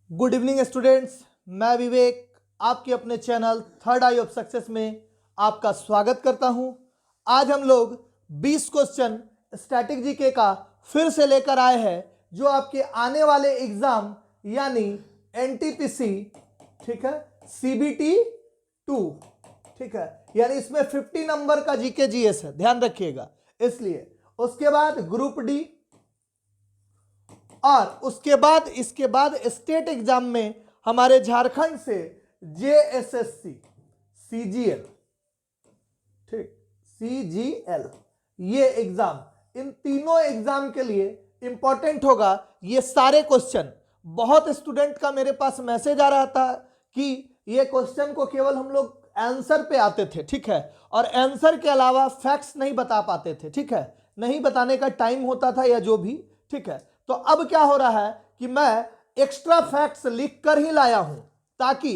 Good evening students, मैं विवेक आपके अपने channel third I of success में आपका स्वागत करता हूं। आज हम लोग 20 क्वेश्चन स्टैटिक जीके का फिर से लेकर आए हैं, जो आपके आने वाले एग्जाम यानी एनटीपीसी, ठीक है, सीबीटी 2, ठीक है, यानी इसमें 50 नंबर का जीके जीएस है, ध्यान रखिएगा। इसलिए उसके बाद ग्रुप डी और उसके बाद इसके बाद स्टेट एग्जाम में हमारे झारखंड से जेएसएससी, सीजीएल, ठीक, सीजीएल, ये एग्जाम, इन तीनों एग्जाम के लिए इंपॉर्टेंट होगा। ये सारे क्वेश्चन, बहुत स्टूडेंट का मेरे पास मैसेज आ रहा था कि ये क्वेश्चन को केवल हम लोग आंसर पे आते थे, ठीक है, और आंसर के अलावा फैक्ट्स नहीं बता पाते थे, ठीक है, नहीं बताने का टाइम होता था या जो भी, ठीक है। तो अब क्या हो रहा है कि मैं एक्स्ट्रा फैक्ट्स लिख कर ही लाया हूं, ताकि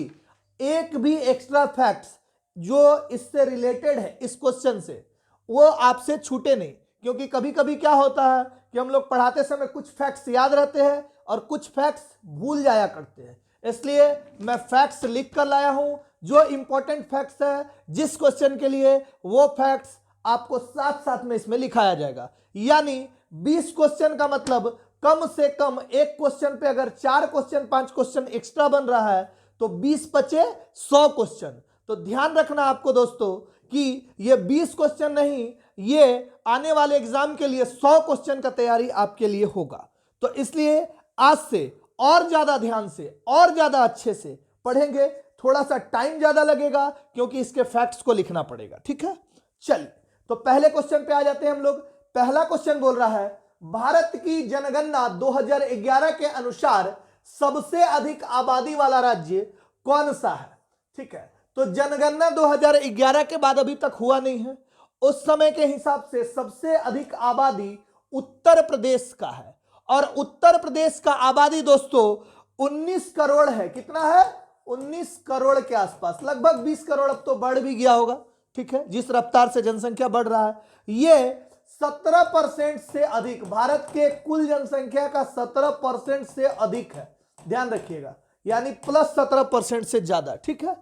एक भी एक्स्ट्रा फैक्ट्स जो इससे रिलेटेड है इस क्वेश्चन से, वो आपसे छूटे नहीं। क्योंकि कभी कभी क्या होता है कि हम लोग पढ़ाते समय कुछ फैक्ट्स याद रहते हैं और कुछ फैक्ट्स भूल जाया करते हैं, इसलिए मैं फैक्ट्स लिख कर लाया हूं। जो इंपॉर्टेंट फैक्ट्स है जिस क्वेश्चन के लिए, वो फैक्ट्स आपको साथ साथ में इसमें लिखाया जाएगा। यानी 20 क्वेश्चन का मतलब कम से कम एक क्वेश्चन पे अगर 4 क्वेश्चन 5 क्वेश्चन एक्स्ट्रा बन रहा है तो 20 बचे 100 क्वेश्चन। तो ध्यान रखना आपको दोस्तों कि ये 20 क्वेश्चन नहीं, ये आने वाले एग्जाम के लिए 100 क्वेश्चन का तैयारी आपके लिए होगा। तो इसलिए आज से और ज्यादा ध्यान से और ज्यादा अच्छे से पढ़ेंगे। थोड़ा सा टाइम ज्यादा लगेगा क्योंकि इसके फैक्ट्स को लिखना पड़ेगा, ठीक है। चलिए, तो पहले क्वेश्चन पे आ जाते हैं हम लोग। पहला क्वेश्चन बोल रहा है, भारत की जनगणना 2011 के अनुसार सबसे अधिक आबादी वाला राज्य कौन सा है, ठीक है। तो जनगणना 2011 के बाद अभी तक हुआ नहीं है। उस समय के हिसाब से सबसे अधिक आबादी उत्तर प्रदेश का है, और उत्तर प्रदेश का आबादी दोस्तों 19 करोड़ है। कितना है? 19 करोड़ के आसपास, लगभग 20 करोड़, अब तो बढ़ भी गया होगा, ठीक है, जिस रफ्तार से जनसंख्या बढ़ रहा है। ये 17% से अधिक, भारत के कुल जनसंख्या का 17% से अधिक है, ध्यान रखिएगा, यानी प्लस 17% से ज्यादा, ठीक है।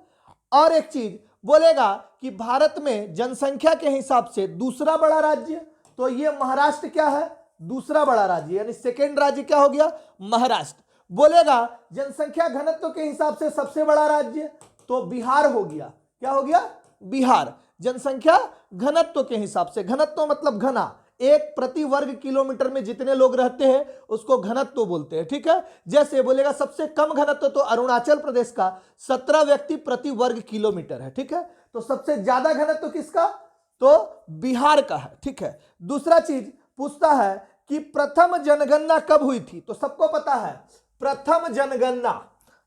और एक चीज बोलेगा कि भारत में जनसंख्या के हिसाब से दूसरा बड़ा राज्य, तो ये महाराष्ट्र क्या है? दूसरा बड़ा राज्य, यानी सेकेंड राज्य क्या हो गया? महाराष्ट्र। बोलेगा जनसंख्या घनत्व के हिसाब से सबसे बड़ा राज्य, तो बिहार हो गया। क्या हो गया? बिहार। जनसंख्या घनत्व के हिसाब से, घनत्व मतलब घना, एक प्रति वर्ग किलोमीटर में जितने लोग रहते हैं उसको घनत्व बोलते हैं, ठीक है। जैसे बोलेगा सबसे कम घनत्व तो अरुणाचल प्रदेश का 17 व्यक्ति प्रति वर्ग किलोमीटर है, ठीक है। तो सबसे ज्यादा घनत्व किसका? तो बिहार का है, ठीक है। दूसरा चीज पूछता है कि प्रथम जनगणना कब हुई थी? तो सबको पता है प्रथम जनगणना,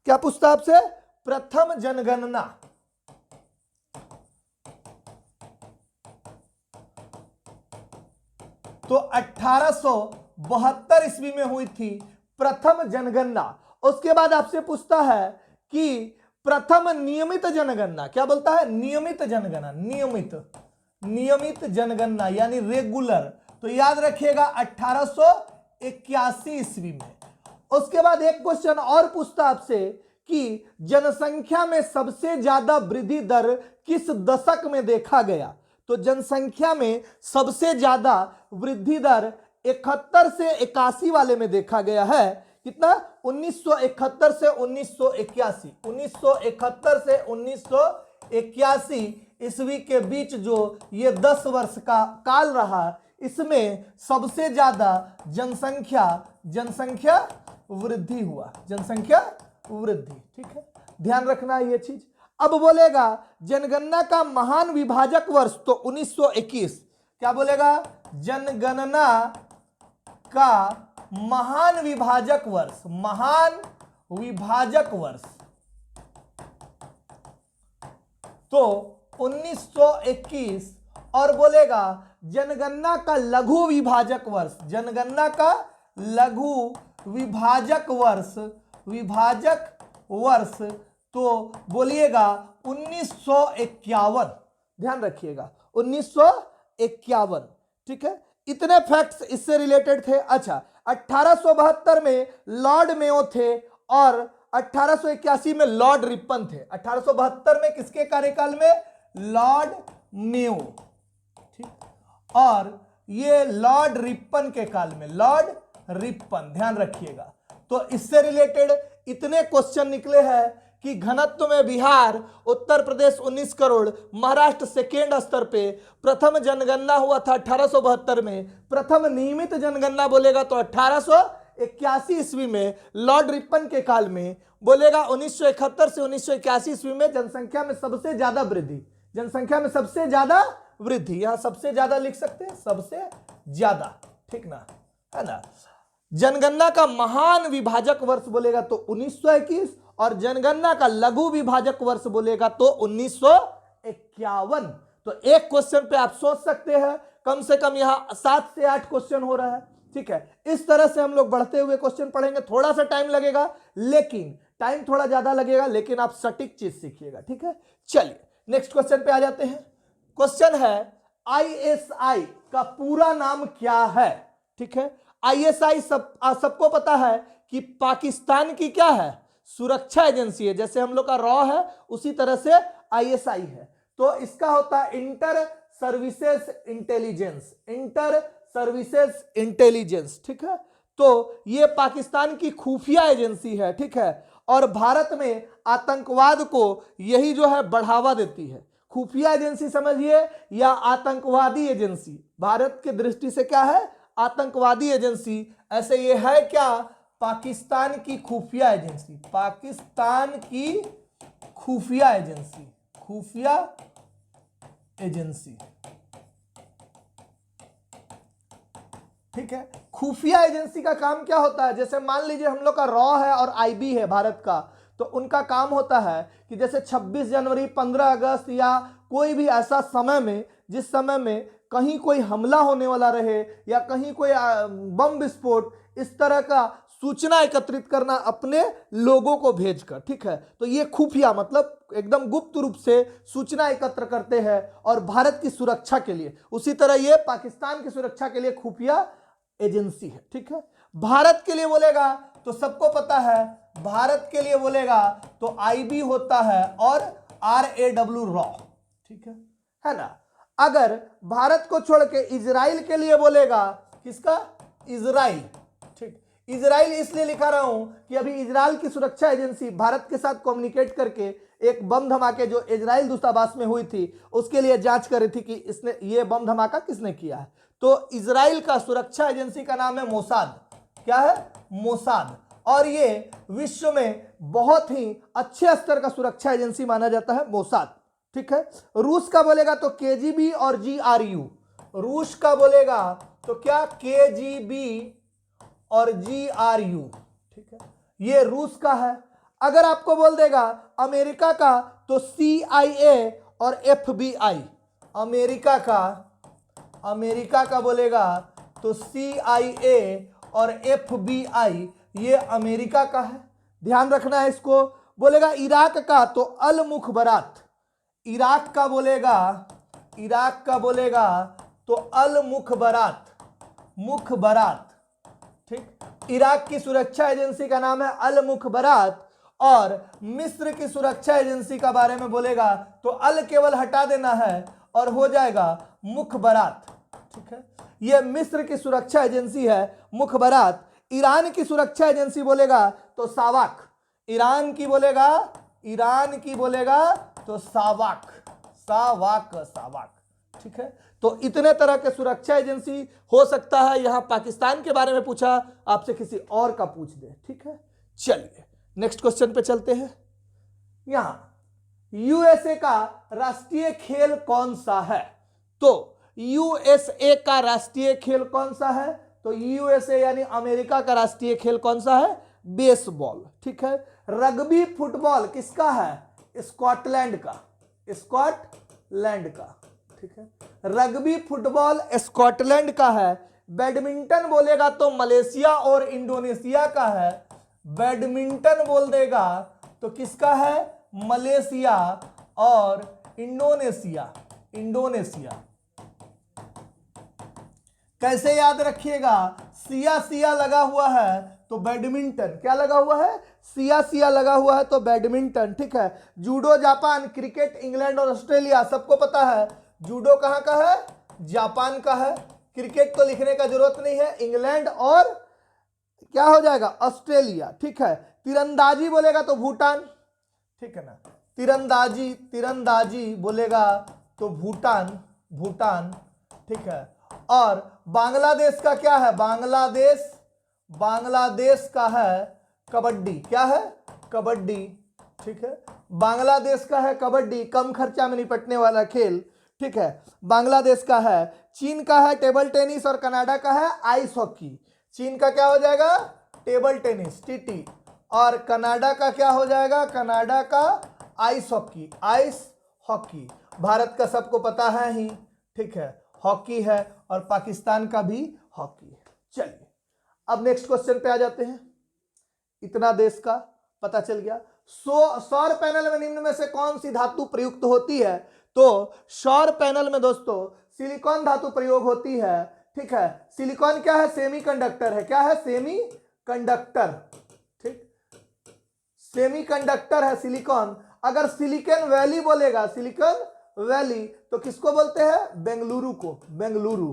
क्या पूछता है आपसे? प्रथम जनगणना तो 1872 ईस्वी में हुई थी प्रथम जनगणना। उसके बाद आपसे पूछता है कि प्रथम नियमित जनगणना, क्या बोलता है? नियमित जनगणना, नियमित जनगणना यानी रेगुलर, तो याद रखिएगा 1881 ईस्वी में। उसके बाद एक क्वेश्चन और पूछता आपसे कि जनसंख्या में सबसे ज्यादा वृद्धि दर किस दशक में देखा गया? तो जनसंख्या में सबसे ज्यादा वृद्धि दर 71 से 81 वाले में देखा गया है। कितना? 1971 से 1981, 1971 से 1981 ईस्वी के बीच जो ये 10 वर्ष का काल रहा, इसमें सबसे ज्यादा जनसंख्या वृद्धि हुआ, जनसंख्या वृद्धि, ठीक है, ध्यान रखना ये चीज। अब बोलेगा जनगणना का महान विभाजक वर्ष, तो 1921। क्या बोलेगा? जनगणना का महान विभाजक वर्ष, महान विभाजक वर्ष तो 1921। और बोलेगा जनगणना का लघु विभाजक वर्ष, जनगणना का लघु विभाजक वर्ष तो बोलिएगा 1951, ध्यान रखिएगा 1951, ठीक है। इतने फैक्ट्स इससे रिलेटेड थे। अच्छा, 1872 में लॉर्ड मेयो थे और 1881 में लॉर्ड रिपन थे, 1872 में किसके कार्यकाल में, लॉर्ड मेयो, ठीक, और ये लॉर्ड रिपन के काल में, लॉर्ड रिपन, ध्यान रखिएगा। तो इससे रिलेटेड इतने क्वेश्चन निकले हैं कि घनत्व में बिहार, उत्तर प्रदेश 19 करोड़, महाराष्ट्र सेकेंड स्तर पे, प्रथम जनगणना हुआ था 1872 में, प्रथम नियमित जनगणना बोलेगा तो 1881 ईस्वी में, लॉर्ड रिपन के काल में, बोलेगा 1971 से 1981 ईस्वी में जनसंख्या में सबसे ज्यादा वृद्धि, जनसंख्या में सबसे ज्यादा वृद्धि, यहां सबसे ज्यादा लिख सकते हैं, सबसे ज्यादा, ठीक ना, है ना। जनगणना का महान विभाजक वर्ष बोलेगा तो 1921, और जनगणना का लघु विभाजक वर्ष बोलेगा तो 1951। तो एक क्वेश्चन पे आप सोच सकते हैं, कम से कम यहां 7 से 8 क्वेश्चन हो रहा है, ठीक है। इस तरह से हम लोग बढ़ते हुए क्वेश्चन पढ़ेंगे, थोड़ा सा टाइम लगेगा, लेकिन टाइम थोड़ा ज्यादा लगेगा, लेकिन आप सटीक चीज सीखिएगा, ठीक है। चलिए नेक्स्ट क्वेश्चन पे आ जाते हैं। क्वेश्चन है आईएसआई का पूरा नाम क्या है, ठीक है। आईएसआई सबको पता है कि पाकिस्तान की क्या है, सुरक्षा एजेंसी है, जैसे हम लोग का रॉ है उसी तरह से आईएसआई है। तो इसका होता है inter services intelligence, inter services intelligence, ठीक है। तो ये पाकिस्तान की खुफिया एजेंसी है, ठीक है, और भारत में आतंकवाद को यही जो है बढ़ावा देती है। खुफिया एजेंसी समझिए या आतंकवादी एजेंसी, भारत की दृष्टि से क्या है, आतंकवादी एजेंसी। ऐसे ये है क्या, पाकिस्तान की खुफिया एजेंसी, पाकिस्तान की खुफिया एजेंसी, खुफिया एजेंसी, ठीक है। खुफिया एजेंसी का काम क्या होता है, जैसे मान लीजिए हम लोग का रॉ है और आईबी है भारत का, तो उनका काम होता है कि जैसे 26 जनवरी, 15 अगस्त या कोई भी ऐसा समय में जिस समय में कहीं कोई हमला होने वाला रहे या कहीं कोई बम विस्फोट, इस तरह का सूचना एकत्रित करना अपने लोगों को भेजकर, ठीक है। तो ये खुफिया मतलब एकदम गुप्त रूप से सूचना एकत्र करते हैं और भारत की सुरक्षा के लिए, उसी तरह ये पाकिस्तान की सुरक्षा के लिए खुफिया एजेंसी है, ठीक है। भारत के लिए बोलेगा तो सबको पता है, भारत के लिए बोलेगा तो आईबी होता है और RAW रॉ, ठीक है ना। अगर भारत को छोड़ के इजराइल के लिए बोलेगा, किसका, इजराइल, ठीक। इजराइल इसलिए लिखा रहा हूं कि अभी इजराइल की सुरक्षा एजेंसी भारत के साथ कम्युनिकेट करके एक बम धमाके जो इजराइल दूतावास में हुई थी उसके लिए जांच कर रही थी कि इसने ये बम धमाका किसने किया है। तो इजराइल का सुरक्षा एजेंसी का नाम है मोसाद, क्या है, मोसाद, और ये विश्व में बहुत ही अच्छे स्तर का सुरक्षा एजेंसी माना जाता है मोसाद, ठीक है। रूस का बोलेगा तो KGB और GRU, रूस का बोलेगा तो क्या, KGB और GRU, ठीक है, ये रूस का है। अगर आपको बोल देगा अमेरिका का तो CIA और FBI, अमेरिका का बोलेगा तो CIA और FBI, ये अमेरिका का है, ध्यान रखना है इसको। बोलेगा इराक का तो अल मुखबरात, इराक का बोलेगा तो अल मुखबरात, मुखबरात, ठीक। इराक की सुरक्षा एजेंसी का नाम है अल मुखबरात, और मिस्र की सुरक्षा एजेंसी का बारे में बोलेगा तो अल केवल हटा देना है और हो जाएगा मुखबरात, ठीक है। यह मिस्र की सुरक्षा एजेंसी है मुखबरात। ईरान की सुरक्षा एजेंसी बोलेगा तो सावाक, ईरान की बोलेगा तो सावाक, ठीक है। तो इतने तरह के सुरक्षा एजेंसी हो सकता है, यहां पाकिस्तान के बारे में पूछा आपसे किसी और का पूछ दे, ठीक है। चलिए नेक्स्ट क्वेश्चन पे चलते हैं। यहां यूएसए का राष्ट्रीय खेल कौन सा है, तो यूएसए का राष्ट्रीय खेल कौन सा है, तो यूएसए यानी अमेरिका का राष्ट्रीय खेल कौन सा है, बेसबॉल, ठीक है। रग्बी फुटबॉल किसका है, स्कॉटलैंड का, ठीक है। रग्बी फुटबॉल स्कॉटलैंड का है। बैडमिंटन बोलेगा तो मलेशिया और इंडोनेशिया का है, बैडमिंटन बोल देगा तो किसका है, मलेशिया और इंडोनेशिया, कैसे याद रखिएगा, सिया सिया लगा हुआ है तो बैडमिंटन, क्या लगा हुआ है, सिया सिया लगा हुआ है तो बैडमिंटन, ठीक है। जूडो जापान, क्रिकेट इंग्लैंड और ऑस्ट्रेलिया, सबको पता है जूडो कहाँ का है, जापान का है। क्रिकेट तो लिखने का जरूरत नहीं है, इंग्लैंड और क्या हो जाएगा, ऑस्ट्रेलिया, ठीक है। तीरंदाजी बोलेगा तो भूटान, ठीक है ना, तीरंदाजी तीरंदाजी बोलेगा तो भूटान, भूटान, ठीक है। और बांग्लादेश का क्या है, बांग्लादेश, बांग्लादेश का है कबड्डी, क्या है, कबड्डी, ठीक है। बांग्लादेश का है कबड्डी, कम खर्चा में निपटने वाला खेल, ठीक है, बांग्लादेश का है। चीन का है टेबल टेनिस और कनाडा का है आइस हॉकी। चीन का क्या हो जाएगा, टेबल टेनिस, टीटी, और कनाडा का क्या हो जाएगा, कनाडा का ice hockey, ice hockey. Bharat का सबको पता है ही, ठीक है, हॉकी है, और पाकिस्तान का भी हॉकी है। चलिए अब नेक्स्ट क्वेश्चन पे आ जाते हैं। इतना देश का पता चल गया। सौर पैनल में निम्न में से कौन सी धातु प्रयुक्त होती है, तो सौर पैनल में दोस्तों सिलिकॉन धातु प्रयोग होती है, ठीक है। सिलिकॉन क्या है, सेमीकंडक्टर है, क्या है, सेमीकंडक्टर, ठीक, सेमीकंडक्टर है सिलिकॉन। अगर सिलिकॉन वैली बोलेगा, सिलिकॉन वैली, तो किसको बोलते हैं, बेंगलुरु को, बेंगलुरु,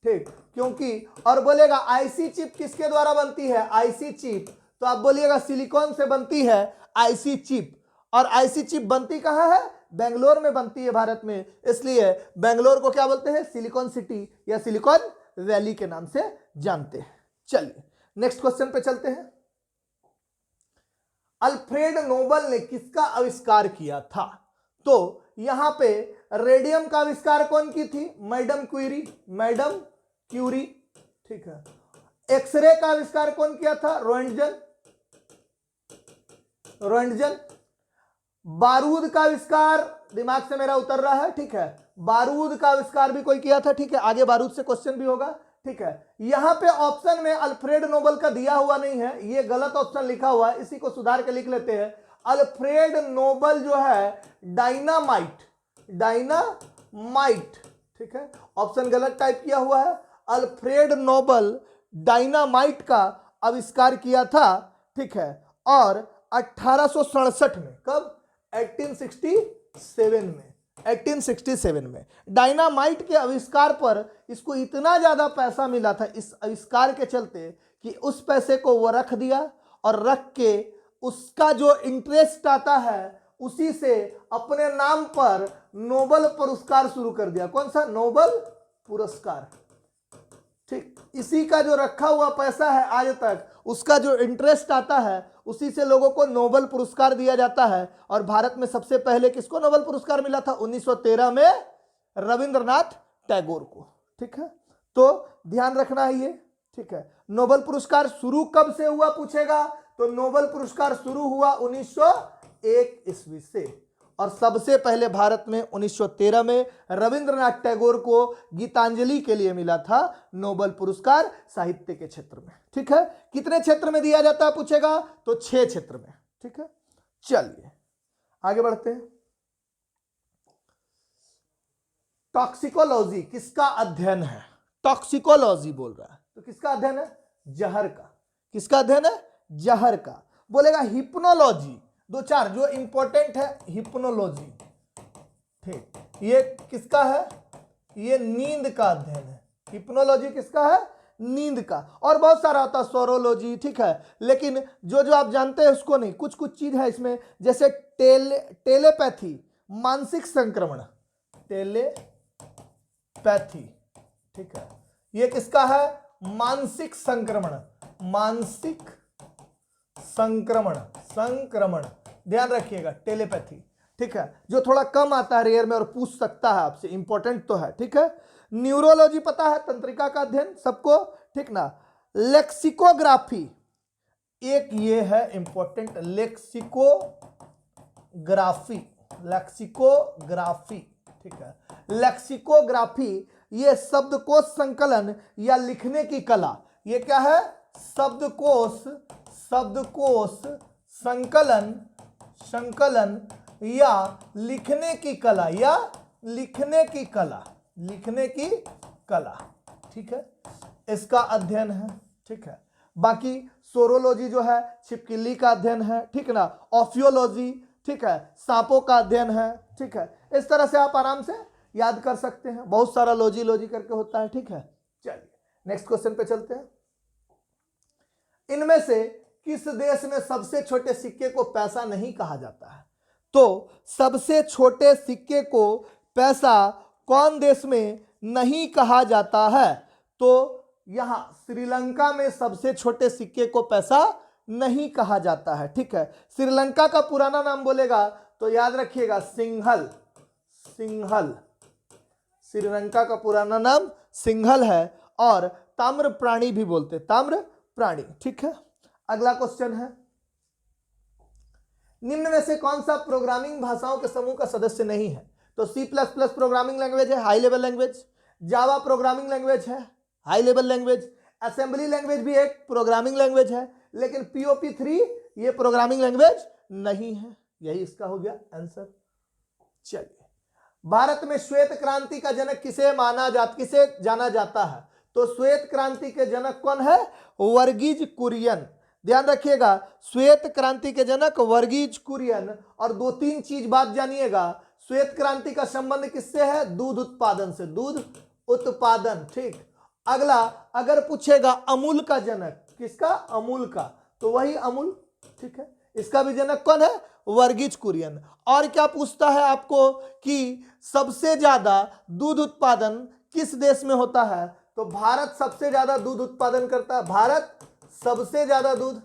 ठीक, क्योंकि, और बोलेगा आईसी चिप किसके द्वारा बनती है, आईसी चिप, तो आप बोलिएगा सिलिकॉन से बनती है आईसी चिप, और आईसी चिप बनती कहाँ है, बेंगलोर में बनती है भारत में, इसलिए बेंगलोर को क्या बोलते हैं, सिलिकॉन सिटी या सिलिकॉन वैली के नाम से जानते हैं। चलिए नेक्स्ट क्वेश्चन पे चलते हैं। अल्फ्रेड नोबल ने किसका आविष्कार किया था, तो यहां पे रेडियम का आविष्कार कौन की थी, मैडम क्यूरी, मैडम क्यूरी, ठीक है। एक्सरे का आविष्कार कौन किया था, रोएंटजन, रोएंटजन। बारूद का आविष्कार, दिमाग से मेरा उतर रहा है, ठीक है, बारूद का आविष्कार भी कोई किया था, ठीक है, आगे बारूद से क्वेश्चन भी होगा, ठीक है। यहां पे ऑप्शन में अल्फ्रेड नोबल का दिया हुआ नहीं है, ये गलत ऑप्शन लिखा हुआ है, इसी को सुधार के लिख लेते हैं। अल्फ्रेड नोबल जो है डायनामाइट, डायनामाइट, ठीक है, ऑप्शन गलत टाइप किया हुआ है। अल्फ्रेड नोबल डायनामाइट का आविष्कार किया था, ठीक है, और 1867 में, कब, 1867 में, 1867 में डायनामाइट के आविष्कार पर इसको इतना ज्यादा पैसा मिला था इस आविष्कार के चलते कि उस पैसे को वो रख दिया, और रख के उसका जो इंटरेस्ट आता है उसी से अपने नाम पर नोबल पुरस्कार शुरू कर दिया। कौन सा, नोबल पुरस्कार, ठीक, इसी का जो रखा हुआ पैसा है आज तक, उसका जो इंटरेस्ट आता है उसी से लोगों को नोबल पुरस्कार दिया जाता है। और भारत में सबसे पहले किसको नोबल पुरस्कार मिला था, 1913 में रविंद्रनाथ टैगोर को, ठीक है, तो ध्यान रखना है ये, ठीक है। नोबल पुरस्कार शुरू कब से हुआ पूछेगा, तो नोबल पुरस्कार शुरू हुआ 1901 ईस्वी से, और सबसे पहले भारत में 1913 में रविंद्रनाथ टैगोर को गीतांजलि के लिए मिला था नोबल पुरस्कार साहित्य के क्षेत्र में, ठीक है। कितने क्षेत्र में दिया जाता है पूछेगा, तो 6 क्षेत्र में, ठीक है। चलिए आगे बढ़ते हैं। टॉक्सिकोलॉजी किसका अध्ययन है, टॉक्सिकोलॉजी बोल रहा है, तो किसका अध्ययन है, जहर का, किसका अध्ययन है, जहर का। बोलेगा हिप्नोलॉजी, 2-4 जो इंपॉर्टेंट है, हिप्नोलॉजी, ठीक, ये किसका है, ये नींद का अध्ययन है। हिप्नोलॉजी किसका है, नींद का। और बहुत सारा होता है, सोरोलॉजी, ठीक है, लेकिन जो जो आप जानते हैं उसको नहीं, कुछ कुछ चीज है इसमें, जैसे टेलीपैथी, मानसिक संक्रमण, टेलीपैथी, ठीक है, ये किसका है, मानसिक संक्रमण, मानसिक संक्रमण, संक्रमण, ध्यान रखिएगा, टेलीपैथी, ठीक है, जो थोड़ा कम आता है रेयर में और पूछ सकता है आपसे, इंपॉर्टेंट तो है, ठीक है। न्यूरोलॉजी पता है, तंत्रिका का अध्ययन सबको, ठीक ना। लेक्सिकोग्राफी, एक ये है इंपॉर्टेंट, लेक्सिकोग्राफी, लेक्सिकोग्राफी, ठीक है। लेक्सिकोग्राफी ये शब्दकोश संकलन या लिखने की कला, ये क्या है, शब्दकोश, शब्दकोश संकलन, संकलन या लिखने की कला, या लिखने की कला, लिखने की कला, ठीक है। इसका अध्ययन है, ठीक है। बाकी सोरोलॉजी जो है छिपकली का अध्ययन है, ठीक है ना। ऑफियोलॉजी, ठीक है, सांपों का अध्ययन है, ठीक है। इस तरह से आप आराम से याद कर सकते हैं, बहुत सारा लॉजी करके होता है, ठीक है। चलिए नेक्स्ट क्वेश्चन पे चलते हैं। इनमें से किस देश में सबसे छोटे सिक्के को पैसा नहीं कहा जाता है? तो सबसे छोटे सिक्के को पैसा कौन देश में नहीं कहा जाता है? तो यहां श्रीलंका में सबसे छोटे सिक्के को पैसा नहीं कहा जाता है, ठीक है। श्रीलंका का पुराना नाम बोलेगा तो याद रखिएगा सिंघल, सिंघल। श्रीलंका का पुराना नाम सिंघल है और ताम्र प्राणी भी बोलते, ताम्र प्राणी, ठीक है। अगला क्वेश्चन है, निम्न में से कौन सा प्रोग्रामिंग भाषाओं के समूह का सदस्य नहीं है? तो C++ प्रोग्रामिंग लैंग्वेज है, high level language. Java programming language है, high level language. Assembly language भी एक प्रोग्रामिंग लैंग्वेज है, लेकिन POP3 ये प्रोग्रामिंग लैंग्वेज नहीं है। यही इसका हो गया आंसर। चलिए, भारत में श्वेत क्रांति का जनक किसे जाना जाता है? तो श्वेत क्रांति के जनक कौन है? वर्गीज कुरियन। ध्यान रखिएगा, श्वेत क्रांति के जनक वर्गीज कुरियन। और 2-3 चीज बात जानिएगा, श्वेत क्रांति का संबंध किससे है? दूध उत्पादन से, दूध उत्पादन, ठीक। अगला अगर पूछेगा अमूल का जनक, किसका? अमूल का, तो वही अमूल, ठीक है। इसका भी जनक कौन है? वर्गीज कुरियन। और क्या पूछता है आपको कि सबसे ज्यादा दूध उत्पादन किस देश में होता है? तो भारत सबसे ज्यादा दूध उत्पादन करता है, भारत सबसे ज्यादा दूध।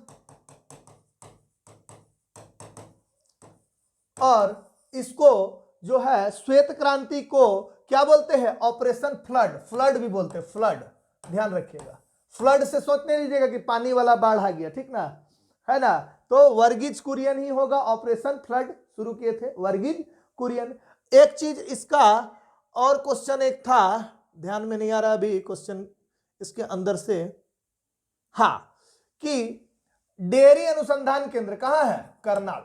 और इसको जो है श्वेत क्रांति को क्या बोलते हैं? ऑपरेशन फ्लड, फ्लड भी बोलते हैं, फ्लड। ध्यान रखिएगा, फ्लड से सोचने लीजिएगा कि पानी वाला बाढ़ आ गया, ठीक ना, है ना। तो वर्गीज कुरियन ही होगा, ऑपरेशन फ्लड शुरू किए थे वर्गीज कुरियन। एक चीज इसका और क्वेश्चन एक था, ध्यान में नहीं आ रहा अभी क्वेश्चन इसके अंदर से, हाँ, कि डेयरी अनुसंधान केंद्र कहाँ है? करनाल।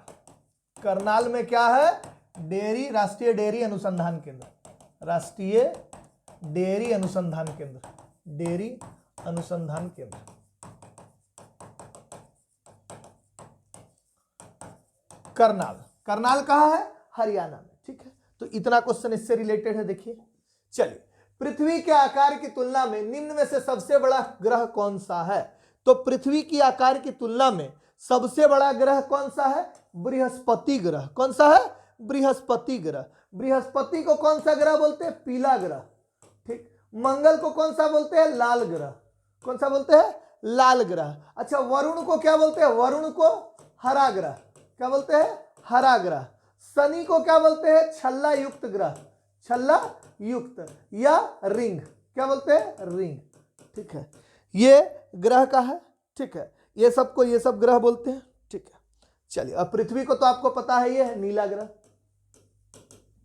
करनाल में क्या है? डेयरी, राष्ट्रीय डेयरी अनुसंधान केंद्र, राष्ट्रीय डेयरी अनुसंधान केंद्र, डेयरी अनुसंधान केंद्र। करनाल, करनाल कहाँ है? हरियाणा में, ठीक है। तो इतना क्वेश्चन इससे रिलेटेड है, देखिए। चलिए, पृथ्वी के आकार की तुलना में निम्न में से सबसे बड़ा ग्रह कौन सा है? तो पृथ्वी की आकार की तुलना में सबसे बड़ा ग्रह कौन सा है? बृहस्पति ग्रह। कौन सा है? बृहस्पति ग्रह। बृहस्पति को कौन सा ग्रह बोलते हैं? पीला ग्रह, ठीक। मंगल को कौन सा बोलते हैं? लाल ग्रह। कौन सा बोलते हैं? लाल ग्रह। अच्छा, वरुण को क्या बोलते हैं? वरुण को हरा ग्रह। क्या बोलते हैं? हरा ग्रह। शनि को क्या बोलते हैं? छल्ला युक्त ग्रह, छल्ला युक्त, या रिंग। क्या बोलते हैं? रिंग, ठीक है। ये ग्रह का है, ठीक है। ये सबको ये सब ग्रह बोलते हैं, ठीक है। चलिए, अब पृथ्वी को तो आपको पता है, ये है नीला ग्रह।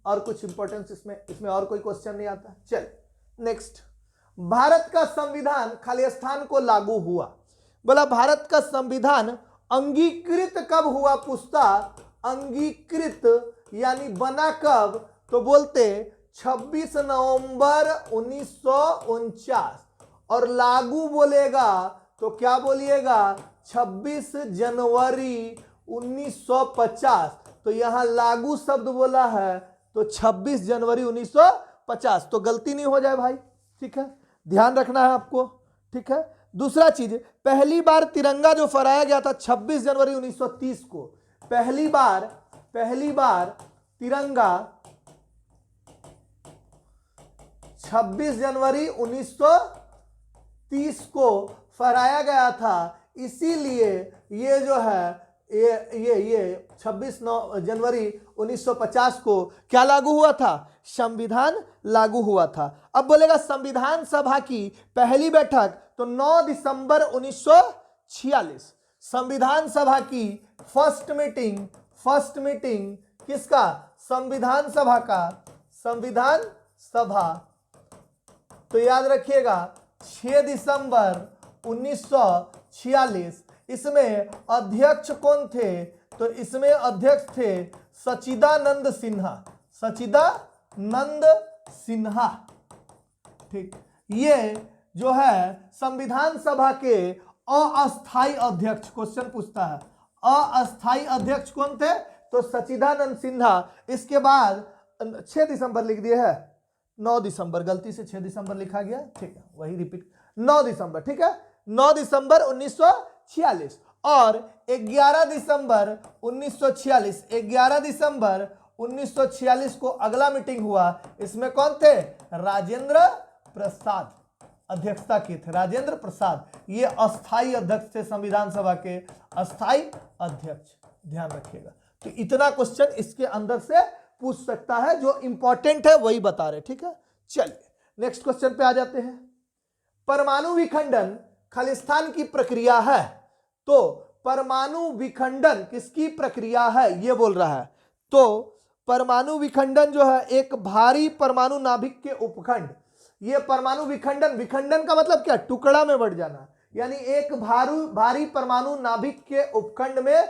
और कुछ इंपॉर्टेंस इसमें और कोई क्वेश्चन नहीं आता। चलिए नेक्स्ट, भारत का संविधान खालिस्तान को लागू हुआ। बोला भारत का संविधान अंगीकृत कब हुआ? पूछता अंगीकृत यानी बना कब? तो बोलते 26 नवंबर 1949। और लागू बोलेगा तो क्या बोलिएगा? 26 जनवरी 1950। तो यहां लागू शब्द बोला है तो 26 जनवरी 1950, तो गलती नहीं हो जाए भाई, ठीक है। ध्यान रखना है आपको, ठीक है। दूसरा चीज, पहली बार तिरंगा जो फहराया गया था 26 जनवरी 1930 को, पहली बार तिरंगा 26 जनवरी 1930 को फहराया गया था। इसीलिए ये जो है ये 26 जनवरी 1950 को क्या लागू हुआ था? संविधान लागू हुआ था। अब बोलेगा संविधान सभा की पहली बैठक, तो 9 दिसंबर 1946। संविधान सभा की फर्स्ट मीटिंग किसका? संविधान सभा का, संविधान सभा। तो याद रखिएगा 6 दिसंबर 1946। इसमें अध्यक्ष कौन थे? तो इसमें अध्यक्ष थे सच्चिदानंद सिन्हा, सच्चिदानंद सिन्हा, ठीक। ये जो है संविधान सभा के अस्थाई अध्यक्ष, क्वेश्चन पूछता है अस्थाई अध्यक्ष कौन थे, तो सच्चिदानंद सिन्हा। इसके बाद 6 दिसंबर लिख दिए है, 9 दिसंबर, गलती से 6 दिसंबर लिखा गया, ठीक है वही रिपीट, 9 दिसंबर, ठीक है 9 दिसंबर 1946 और 11 दिसंबर 1946, 11 दिसंबर 1946 को अगला मीटिंग हुआ। इसमें कौन थे, राजेंद्र प्रसाद अध्यक्षता किए थे, राजेंद्र प्रसाद, ये अस्थाई अध्यक्ष थे संविधान सभा के, अस्थाई अध्यक्ष, ध्यान रखिएगा। तो इतना क्वेश्चन इसके अंदर से पूछ सकता है, जो इंपॉर्टेंट है वही बता रहे, ठीक है। चलिए नेक्स्ट क्वेश्चन पे आ जाते हैं। परमाणु विखंडन खालिस्तान की प्रक्रिया है, तो परमाणु विखंडन किसकी प्रक्रिया है ये बोल रहा है। तो परमाणु विखंडन जो है एक भारी परमाणु नाभिक के उपखंड, ये परमाणु विखंडन, विखंडन का मतलब क्या, टुकड़ा में बढ़ जाना, यानी एक भारी परमाणु नाभिक के उपखंड में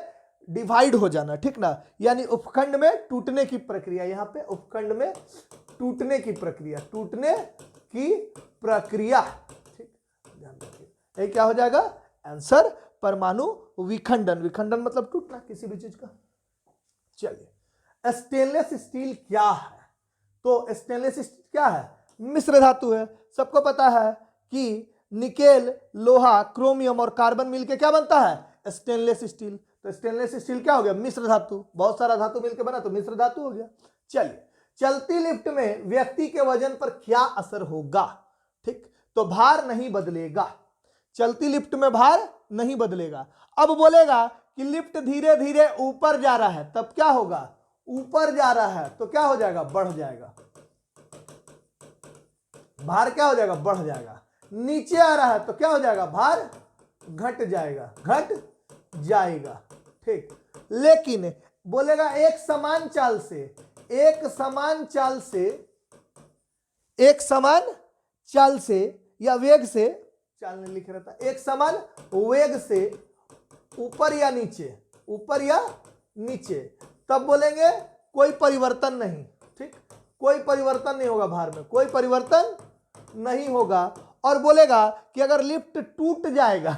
डिवाइड हो जाना, ठीक ना, यानी उपखंड में टूटने की प्रक्रिया, यहां पे उपखंड में टूटने की प्रक्रिया, टूटने की प्रक्रिया, ठीक, ध्यान रखिए ये क्या हो जाएगा आंसर, परमाणु विखंडन, विखंडन मतलब टूटना किसी भी चीज का। चलिए स्टेनलेस स्टील क्या है, तो स्टेनलेस स्टील क्या है, मिश्र धातु है, सबको पता है कि निकेल, लोहा, क्रोमियम और कार्बन मिलके क्या बनता है, स्टेनलेस स्टील। तो स्टेनलेस स्टील क्या हो गया, मिश्र धातु, बहुत सारा धातु मिलके बना तो मिश्र धातु हो गया। चलिए चलती लिफ्ट में व्यक्ति के वजन पर क्या असर होगा, ठीक, तो भार नहीं बदलेगा, चलती लिफ्ट में भार नहीं बदलेगा। अब बोलेगा कि लिफ्ट धीरे धीरे ऊपर जा रहा है, तब क्या होगा, ऊपर जा रहा है तो क्या हो जाएगा, बढ़ जाएगा, भार क्या हो जाएगा, बढ़ जाएगा। नीचे आ रहा है तो क्या हो जाएगा, भार घट जाएगा, घट जाएगा, ठीक। लेकिन बोलेगा एक समान चाल से, एक समान चाल से, एक समान चाल से या वेग से, चाल नहीं लिख रहता, एक समान वेग से ऊपर या नीचे, ऊपर या नीचे, तब बोलेंगे कोई परिवर्तन नहीं, ठीक, कोई परिवर्तन नहीं होगा, भार में कोई परिवर्तन नहीं होगा। और बोलेगा कि अगर लिफ्ट टूट जाएगा,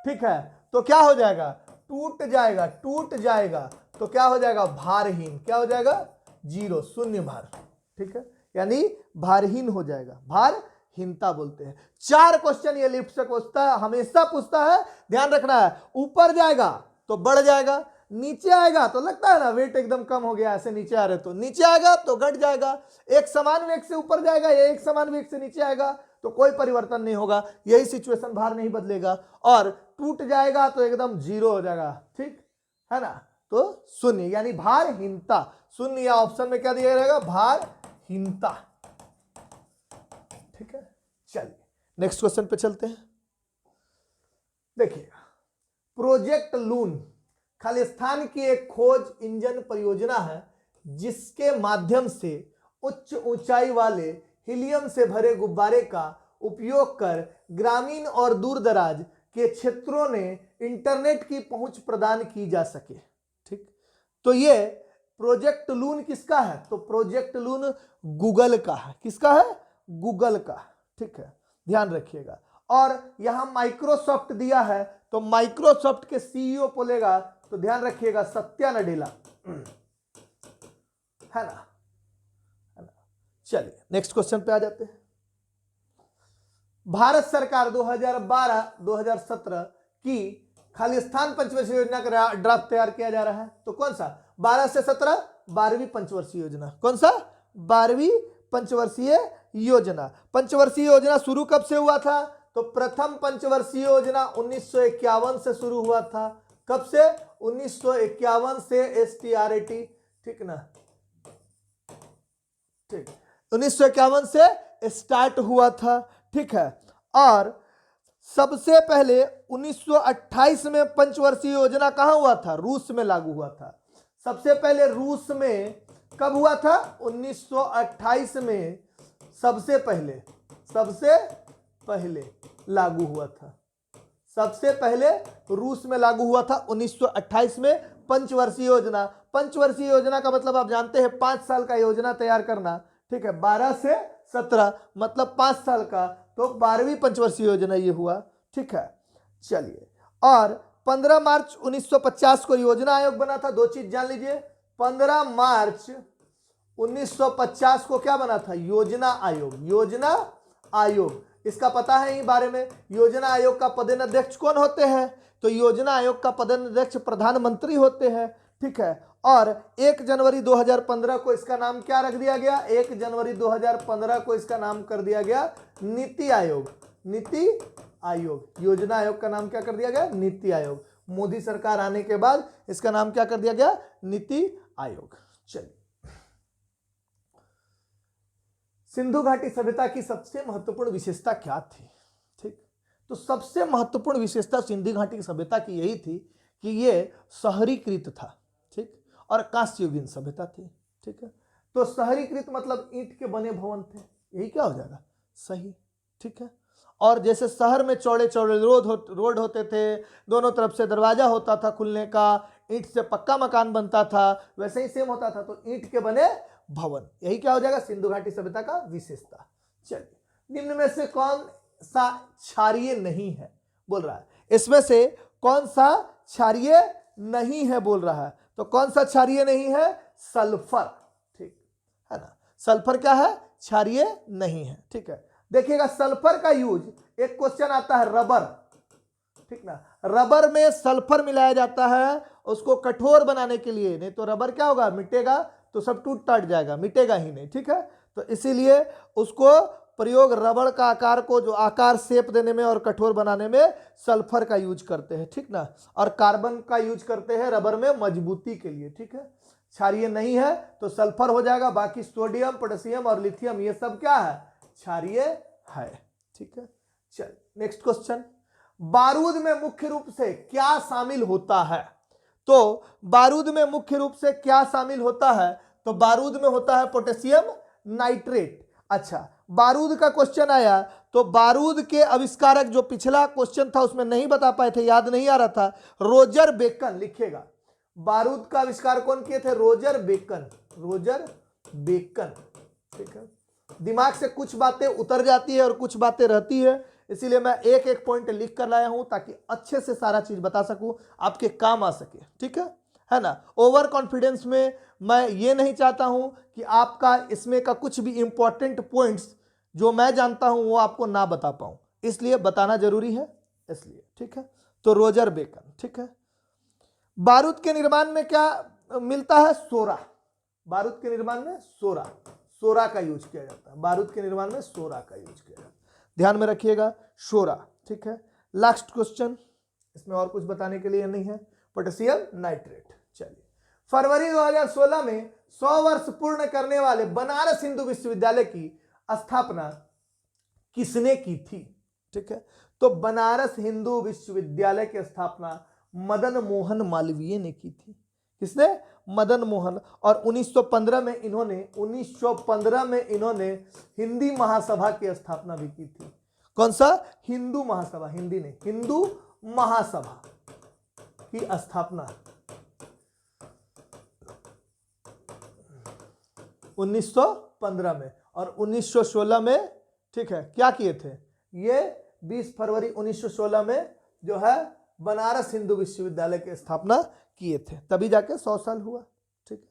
ठीक है, तो क्या हो जाएगा, टूट जाएगा, टूट जाएगा तो क्या हो जाएगा, भारहीन, क्या हो जाएगा, जीरो, शून्य भार, ठीक है, यानी भारहीन हो जाएगा, भारहीनता बोलते हैं। 4 क्वेश्चन ये लिफ्ट से पूछता है, हमेशा पूछता है, ध्यान रखना है। ऊपर जाएगा तो बढ़ जाएगा, नीचे आएगा तो लगता है ना वेट एकदम कम हो गया, ऐसे नीचे आ रहे तो नीचे आएगा तो घट जाएगा, एक समान वेग से ऊपर जाएगा या एक समान वेग से नीचे आएगा तो कोई परिवर्तन नहीं होगा, यही सिचुएशन, भार नहीं बदलेगा। और टूट जाएगा तो एकदम जीरो हो जाएगा, ठीक है ना, तो शून्य, यानी भारहीनता, शून्य या ऑप्शन में क्या दिया रहेगा, भारहीनता, ठीक है। चलिए नेक्स्ट क्वेश्चन पे चलते हैं। देखिएगा, प्रोजेक्ट लून खालिस्तान की एक खोज इंजन परियोजना है जिसके माध्यम से उच्च ऊंचाई वाले हीलियम से भरे गुब्बारे का उपयोग कर ग्रामीण और दूरदराज के क्षेत्रों ने इंटरनेट की पहुंच प्रदान की जा सके, ठीक। तो ये प्रोजेक्ट लून किसका है, तो प्रोजेक्ट लून गूगल का है, किसका है, गूगल का, ठीक है, ध्यान रखिएगा। और यहां माइक्रोसॉफ्ट दिया है, तो माइक्रोसॉफ्ट के सीईओ बोलेगा तो ध्यान रखिएगा सत्या नडेला, है ना। चलिए नेक्स्ट क्वेश्चन पे आ जाते हैं। भारत सरकार 2012-2017 की खालिस्तान पंचवर्षीय योजना का ड्राफ्ट तैयार किया जा रहा है, तो कौन सा, 12 से 17 12वीं पंचवर्षीय योजना, कौन सा, 12वीं पंचवर्षीय योजना। पंचवर्षीय योजना शुरू कब से हुआ था, तो प्रथम पंचवर्षीय योजना 1951 से शुरू हुआ था, कब से, 1951 से, STRAT, ठीक ना, ठीक, 1951 से स्टार्ट हुआ था, ठीक है। और सबसे पहले 1928 में पंचवर्षीय योजना कहां हुआ था, रूस में लागू हुआ था, सबसे पहले रूस में कब हुआ था, 1928 में सबसे पहले लागू हुआ था, सबसे पहले रूस में लागू हुआ था 1928 में पंचवर्षीय योजना। पंचवर्षीय योजना का मतलब आप जानते हैं 5 साल का योजना तैयार करना, ठीक है, 12 से 17 मतलब 5 साल का, तो 12वीं पंचवर्षीय योजना ये हुआ। ठीक है, चलिए। और 15 मार्च 1950 को योजना आयोग बना था। दो चीज जान लीजिए, 15 मार्च 1950 को क्या बना था? योजना आयोग। योजना आयोग, इसका पता है ही बारे में। योजना आयोग का पदेनाध्यक्ष कौन होते हैं? तो योजना आयोग का पदेनाध्यक्ष प्रधानमंत्री होते हैं। ठीक है, और 1 जनवरी 2015 को इसका नाम क्या रख दिया गया? 1 जनवरी 2015 को इसका नाम कर दिया गया नीति आयोग। नीति आयोग, योजना आयोग का नाम क्या कर दिया गया? नीति आयोग। मोदी सरकार आने के बाद इसका नाम क्या कर दिया गया? नीति आयोग। चलिए, सिंधु घाटी सभ्यता की सबसे महत्वपूर्ण विशेषता क्या थी? ठीक, तो सबसे महत्वपूर्ण विशेषता सिंधु घाटी की सभ्यता की यही थी कि ये शहरीकृत था। ठीक, और कांस्ययुगीन सभ्यता थी। ठीक है, तो शहरीकृत मतलब ईंट के बने भवन थे। यही क्या हो जाएगा? सही। ठीक है, और जैसे शहर में चौड़े चौड़े रोड होते थे, दोनों तरफ से दरवाजा होता था खुलने का, ईंट से पक्का मकान बनता था, वैसे ही सेम होता था, तो ईंट के बने भवन। यही क्या हो जाएगा? सिंधु घाटी सभ्यता का विशेषता। चलिए, निम्न में से कौन सा क्षारीय नहीं है बोल रहा है? इसमें से कौन सा क्षारीय नहीं है बोल रहा है? तो कौन सा क्षारीय नहीं है? सल्फर। ठीक है ना, सल्फर क्या है? क्षारीय नहीं है। ठीक है, देखिएगा सल्फर का यूज, एक क्वेश्चन आता है रबर। ठीक ना, रबर में सल्फर मिलाया जाता है उसको कठोर बनाने के लिए, नहीं तो रबर क्या होगा? मिटेगा, तो सब टूट टाट जाएगा, मिटेगा ही नहीं। ठीक है, तो इसीलिए उसको प्रयोग रबड़ का आकार को, जो आकार शेप देने में और कठोर बनाने में सल्फर का यूज करते हैं। ठीक ना, और कार्बन का यूज करते हैं रबर में मजबूती के लिए। ठीक है, क्षारीय नहीं है तो सल्फर हो जाएगा। बाकी सोडियम, पोटेशियम और लिथियम ये सब क्या है? क्षारीय है। ठीक है, चल नेक्स्ट क्वेश्चन, बारूद में मुख्य रूप से क्या शामिल होता है? तो बारूद में मुख्य रूप से क्या शामिल होता है? तो बारूद में होता है पोटेशियम नाइट्रेट। अच्छा, बारूद का क्वेश्चन आया तो बारूद के आविष्कारक, जो पिछला क्वेश्चन था उसमें नहीं बता पाए थे, याद नहीं आ रहा था, रोजर बेकन। लिखिएगा, बारूद का आविष्कार कौन किए थे? Roger Bacon. Roger Bacon. ठीक है, दिमाग से कुछ बातें उतर जाती है और कुछ बातें रहती है, इसीलिए मैं एक एक पॉइंट लिख कर लाया हूं ताकि अच्छे से सारा चीज बता सकूं, आपके काम आ सके। ठीक है ना। ओवर कॉन्फिडेंस में मैं ये नहीं चाहता हूं कि आपका इसमें का कुछ भी इंपॉर्टेंट पॉइंट्स जो मैं जानता हूं वो आपको ना बता पाऊं, इसलिए बताना जरूरी है, इसलिए। ठीक है, तो रोजर बेकन। ठीक है, बारूद के निर्माण में क्या मिलता है? सोरा। बारूद के निर्माण में सोरा का यूज किया जाता है। बारूद के निर्माण में सोरा का यूज किया जाता है, ध्यान में रखिएगा, सोरा। ठीक है, लास्ट क्वेश्चन, इसमें और कुछ बताने के लिए नहीं है, पोटेशियम नाइट्रेट। चलिए, फरवरी 2016 में 100 वर्ष पूर्ण करने वाले बनारस हिंदू विश्वविद्यालय की स्थापना किसने की थी? ठीक है, तो बनारस हिंदू विश्वविद्यालय की स्थापना मदन मोहन मालवीय ने की थी। किसने? मदन मोहन। और 1915 में इन्होंने हिंदी महासभा की स्थापना भी की थी। कौन सा? हिंदू महासभा, हिंदी नहीं, हिंदू महासभा की स्थापना 1915 में। और 1916 में, ठीक है, क्या किए थे ये? 20 फरवरी 1916 में जो है बनारस हिंदू विश्वविद्यालय की स्थापना किए थे, तभी जाके 100 साल हुआ। ठीक है,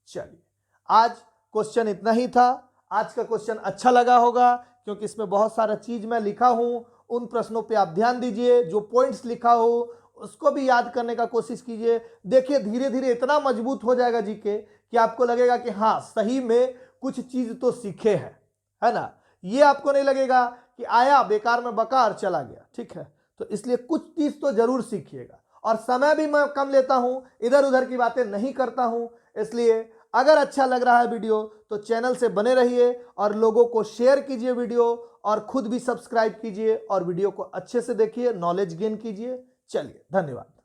चलिए, आज क्वेश्चन इतना ही था। आज का क्वेश्चन अच्छा लगा होगा क्योंकि इसमें बहुत सारा चीज मैं लिखा हूं, उन प्रश्नों पे आप ध्यान दीजिए, जो पॉइंट्स लिखा हो उसको भी याद करने का कोशिश कीजिए। देखिए, धीरे धीरे इतना मजबूत हो जाएगा जीके कि आपको लगेगा कि हाँ, सही में कुछ चीज तो सीखे हैं, है ना। ये आपको नहीं लगेगा कि आया बेकार में बकार चला गया। ठीक है, तो इसलिए कुछ चीज तो जरूर सीखिएगा। और समय भी मैं कम लेता हूं, इधर उधर की बातें नहीं करता हूं, इसलिए अगर अच्छा लग रहा है वीडियो तो चैनल से बने रहिए और लोगों को शेयर कीजिए वीडियो, और खुद भी सब्सक्राइब कीजिए और वीडियो को अच्छे से देखिए, नॉलेज गेन कीजिए। चलिए, धन्यवाद।